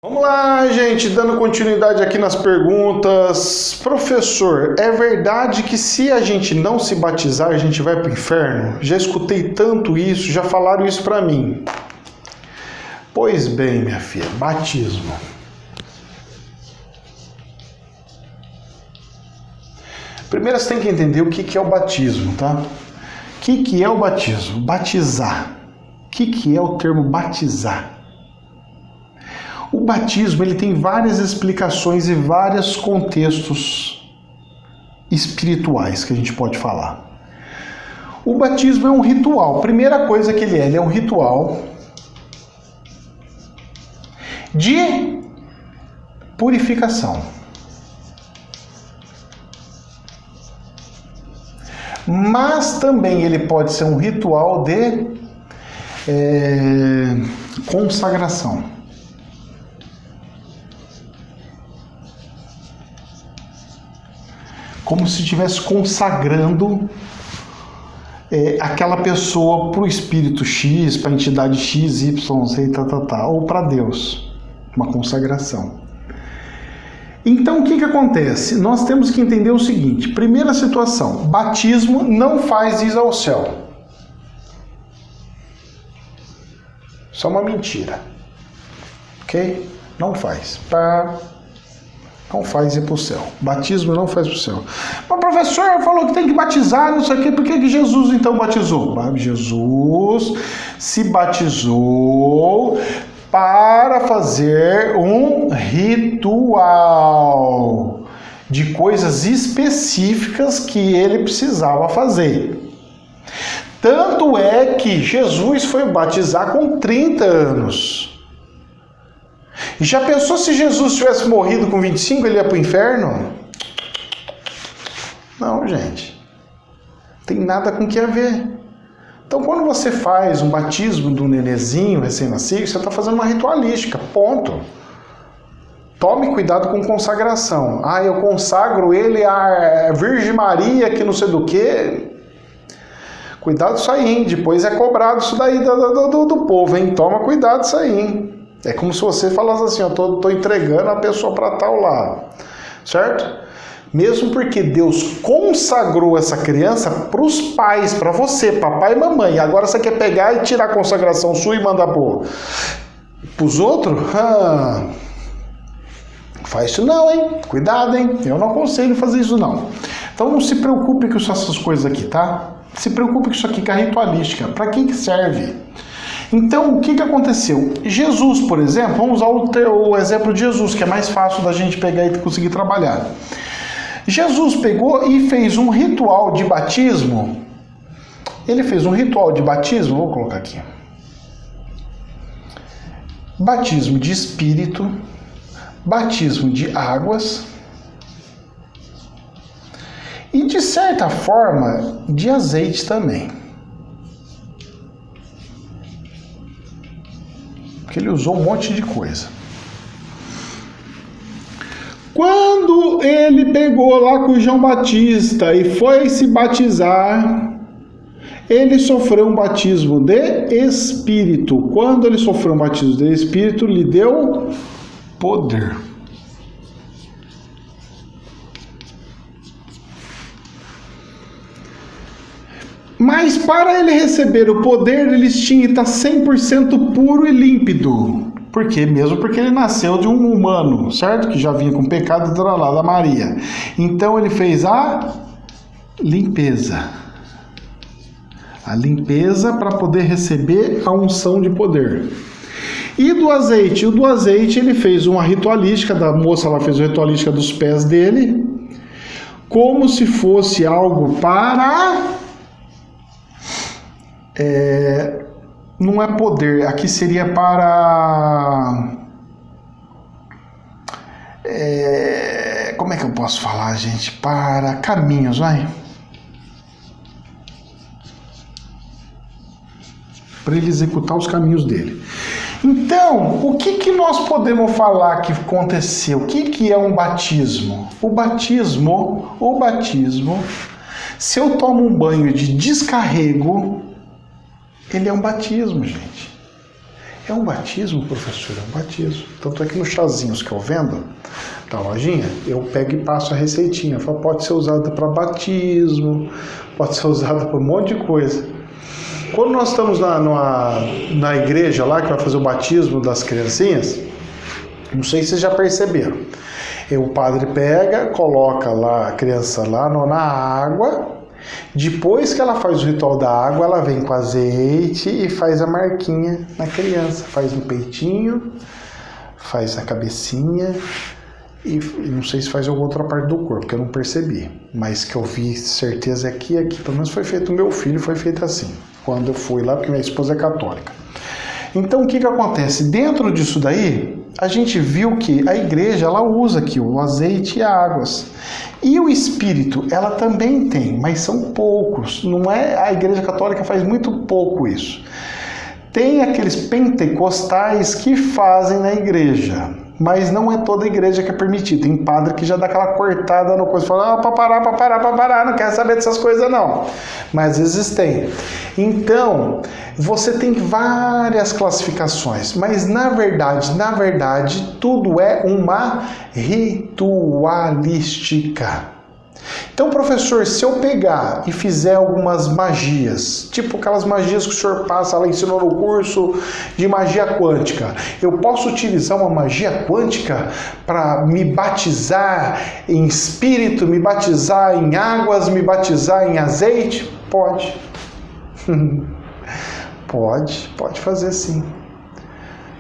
Vamos lá, gente, dando continuidade aqui nas perguntas. Professor, é verdade que se a gente não se batizar, a gente vai para o inferno? Já escutei tanto isso, já falaram isso para mim. Pois bem, minha filha, batismo. Primeiro você tem que entender o que é o batismo, tá? O que é o batismo? Batizar. O que é o termo batizar? O batismo ele tem várias explicações e vários contextos espirituais que a gente pode falar. O batismo é um ritual. Primeira coisa que ele é um ritual de purificação. Mas também ele pode ser um ritual de consagração. Como se estivesse consagrando aquela pessoa para o espírito X, para a entidade X, Y, Z, ou para Deus. Uma consagração. Então, o que acontece? Nós temos que entender o seguinte. Primeira situação, batismo não faz ir ao céu. Isso é uma mentira. Ok? Não faz. Não faz ir para o céu. Batismo não faz para o céu. Mas o professor falou que tem que batizar, não sei o quê. Por que Jesus então batizou? Jesus se batizou para fazer um ritual de coisas específicas que ele precisava fazer. Tanto é que Jesus foi batizar com 30 anos. E já pensou se Jesus tivesse morrido com 25, ele ia para o inferno? Não, gente. Tem nada com o que a ver. Então, quando você faz um batismo do nenezinho recém-nascido, você está fazendo uma ritualística, ponto. Tome cuidado com consagração. Eu consagro ele à Virgem Maria, que não sei do que. Cuidado isso aí, hein? Depois é cobrado isso daí do povo, hein? Toma cuidado isso aí, hein? É como se você falasse assim, eu tô entregando a pessoa para tal lá, certo? Mesmo porque Deus consagrou essa criança para os pais, para você, papai e mamãe. Agora você quer pegar e tirar a consagração sua e mandar para os outros? Faz isso não, hein? Cuidado, hein? Eu não aconselho fazer isso não. Então não se preocupe com essas coisas aqui, tá? Se preocupe com isso aqui, que é ritualística. Para que serve? Então, o que aconteceu? Jesus, por exemplo, vamos usar o exemplo de Jesus, que é mais fácil da gente pegar e conseguir trabalhar. Jesus pegou e fez um ritual de batismo. Ele fez um ritual de batismo, vou colocar aqui. Batismo de espírito, batismo de águas e, de certa forma, de azeite também. Porque ele usou um monte de coisa. Quando ele pegou lá com o João Batista e foi se batizar, ele sofreu um batismo de Espírito. Quando ele sofreu um batismo de Espírito, lhe deu poder. Mas para ele receber o poder, ele tinha que estar 100% puro e límpido. Por quê? Mesmo porque ele nasceu de um humano, certo? Que já vinha com pecado lá da Maria. Então ele fez a limpeza. A limpeza para poder receber a unção de poder. E do azeite? O do azeite ele fez uma ritualística, da moça lá fez uma ritualística dos pés dele, como se fosse algo para... não é poder, aqui seria para... como é que eu posso falar, gente? Para caminhos, vai? Para ele executar os caminhos dele. Então, o que nós podemos falar que aconteceu? O que é um batismo? O batismo, se eu tomo um banho de descarrego, ele é um batismo, gente. É um batismo, professor, é um batismo. Tanto é que nos chazinhos que eu vendo, da lojinha, eu pego e passo a receitinha. Eu falo, pode ser usado para batismo, pode ser usado para um monte de coisa. Quando nós estamos na igreja lá, que vai fazer o batismo das criancinhas, não sei se vocês já perceberam. O padre pega, coloca lá a criança lá na água. Depois que ela faz o ritual da água, ela vem com azeite e faz a marquinha na criança. Faz no peitinho, faz na cabecinha e não sei se faz alguma outra parte do corpo, que eu não percebi. Mas que eu vi certeza aqui, pelo menos foi feito no meu filho, foi feito assim. Quando eu fui lá, porque minha esposa é católica. Então o que acontece? Dentro disso daí, a gente viu que a igreja ela usa aqui o azeite e águas. E o espírito, ela também tem, mas são poucos. Não é, a igreja católica faz muito pouco isso. Tem aqueles pentecostais que fazem na igreja, mas não é toda a igreja que é permitida. Tem padre que já dá aquela cortada no coisa, fala, para parar, não quero saber dessas coisas não. Mas às vezes tem. Então, você tem várias classificações, mas na verdade, tudo é uma ritualística. Então, professor, se eu pegar e fizer algumas magias, tipo aquelas magias que o senhor passa lá, ensinou no curso de magia quântica, eu posso utilizar uma magia quântica para me batizar em espírito, me batizar em águas, me batizar em azeite? Pode. Pode fazer sim.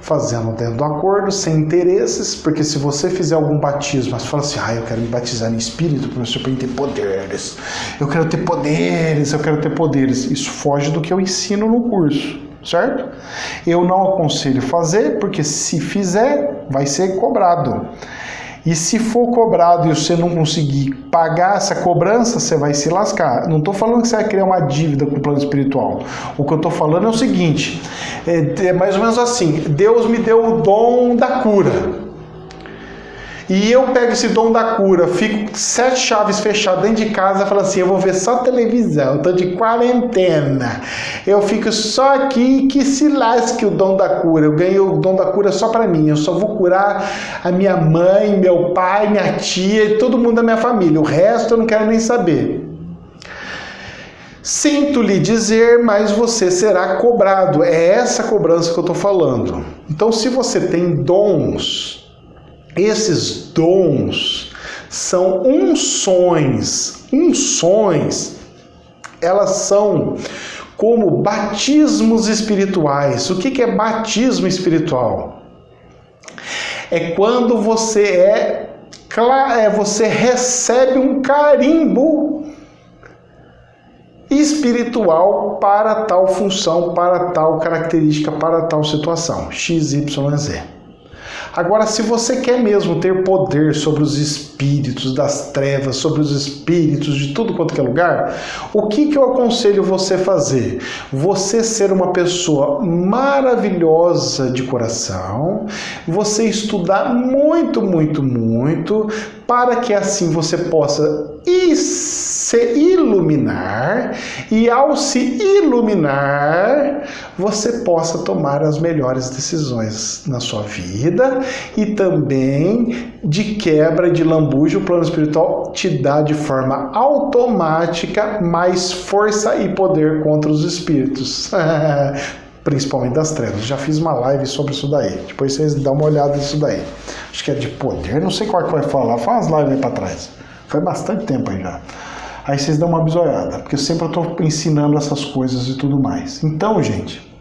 Fazendo dentro do acordo, sem interesses, porque se você fizer algum batismo, você fala assim, eu quero me batizar em espírito, professor, para ter poderes. Eu quero ter poderes. Isso foge do que eu ensino no curso, certo? Eu não aconselho fazer, porque se fizer, vai ser cobrado. E se for cobrado e você não conseguir pagar essa cobrança, você vai se lascar. Não estou falando que você vai criar uma dívida com o plano espiritual. O que eu estou falando é o seguinte, é mais ou menos assim, Deus me deu o dom da cura. E eu pego esse dom da cura, fico 7 chaves fechadas dentro de casa, falo assim, eu vou ver só televisão, estou de quarentena, eu fico só aqui, que se lasque o dom da cura, eu ganho o dom da cura só para mim, eu só vou curar a minha mãe, meu pai, minha tia e todo mundo da minha família, o resto eu não quero nem saber. Sinto lhe dizer, mas você será cobrado, é essa cobrança que eu estou falando. Então, se você tem dons, esses dons são unções, elas são como batismos espirituais. O que é batismo espiritual? É quando você você recebe um carimbo espiritual para tal função, para tal característica, para tal situação, XYZ. Agora, se você quer mesmo ter poder sobre os espíritos das trevas, sobre os espíritos de tudo quanto é lugar, o que eu aconselho você fazer? Você ser uma pessoa maravilhosa de coração, você estudar muito, para que assim você possa se iluminar, e ao se iluminar, você possa tomar as melhores decisões na sua vida, e também, de quebra de lambuja, o plano espiritual te dá de forma automática mais força e poder contra os espíritos. Principalmente das trevas. Já fiz uma live sobre isso daí. Depois vocês dão uma olhada nisso daí. Acho que é de poder, não sei qual que vai falar. Faz umas lives aí pra trás. Foi bastante tempo aí já. Aí vocês dão uma bisoiada, porque sempre eu tô ensinando essas coisas e tudo mais. Então, gente,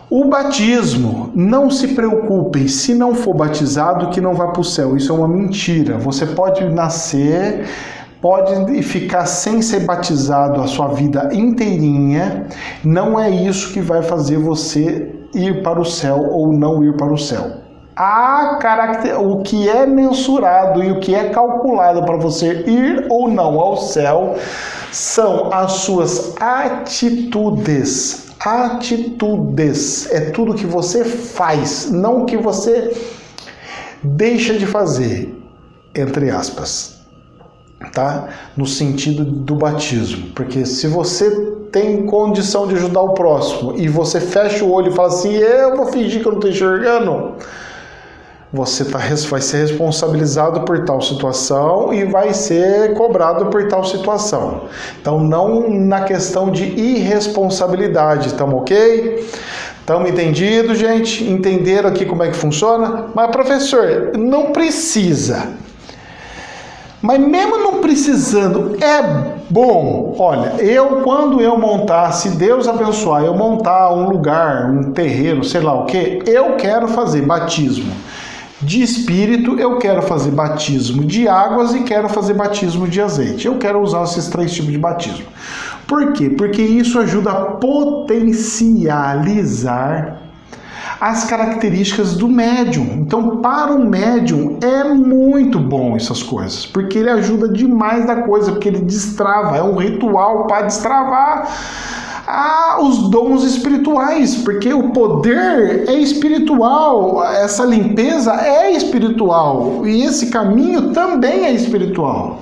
o batismo, não se preocupem, se não for batizado, que não vá para o céu. Isso é uma mentira. Você pode nascer, pode ficar sem ser batizado a sua vida inteirinha. Não é isso que vai fazer você ir para o céu ou não ir para o céu. O que é mensurado e o que é calculado para você ir ou não ao céu são as suas atitudes. Atitudes é tudo que você faz, não o que você deixa de fazer, entre aspas. tá? No sentido do batismo. Porque se você tem condição de ajudar o próximo e você fecha o olho e fala assim, eu vou fingir que eu não estou enxergando, você vai ser responsabilizado por tal situação e vai ser cobrado por tal situação. Então, não na questão de irresponsabilidade, estamos ok? Estamos entendidos, gente? Entenderam aqui como é que funciona? Mas, professor, não precisa. Mas mesmo não precisando, é bom. Olha, quando eu montar, se Deus abençoar, eu montar um lugar, um terreno, sei lá o que, eu quero fazer batismo de espírito, eu quero fazer batismo de águas e quero fazer batismo de azeite. Eu quero usar esses 3 tipos de batismo. Por quê? Porque isso ajuda a potencializar as características do médium. Então, para o médium é muito bom essas coisas, porque ele ajuda demais da coisa, porque ele destrava, é um ritual para destravar os dons espirituais, porque o poder é espiritual, essa limpeza é espiritual, e esse caminho também é espiritual.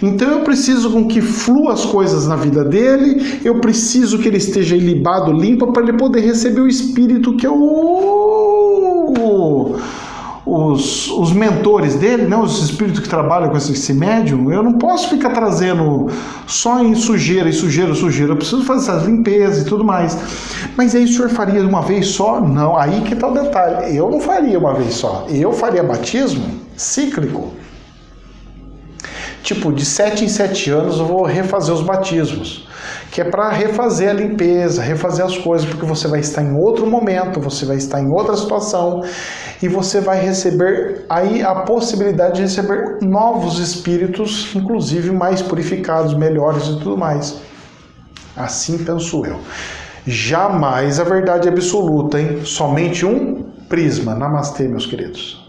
Então eu preciso com que flua as coisas na vida dele, eu preciso que ele esteja ilibado, limpo, para ele poder receber o espírito que é os mentores dele, né? Os espíritos que trabalham com esse médium. Eu não posso ficar trazendo só em sujeira, eu preciso fazer essas limpezas e tudo mais. Mas aí o senhor faria uma vez só? Não, aí que tá o detalhe, eu não faria uma vez só, eu faria batismo cíclico. Tipo, de 7 em 7 anos eu vou refazer os batismos, que é para refazer a limpeza, refazer as coisas, porque você vai estar em outro momento, você vai estar em outra situação, e você vai receber aí a possibilidade de receber novos espíritos, inclusive mais purificados, melhores e tudo mais. Assim penso eu. Jamais a verdade absoluta, hein? Somente um prisma. Namastê, meus queridos.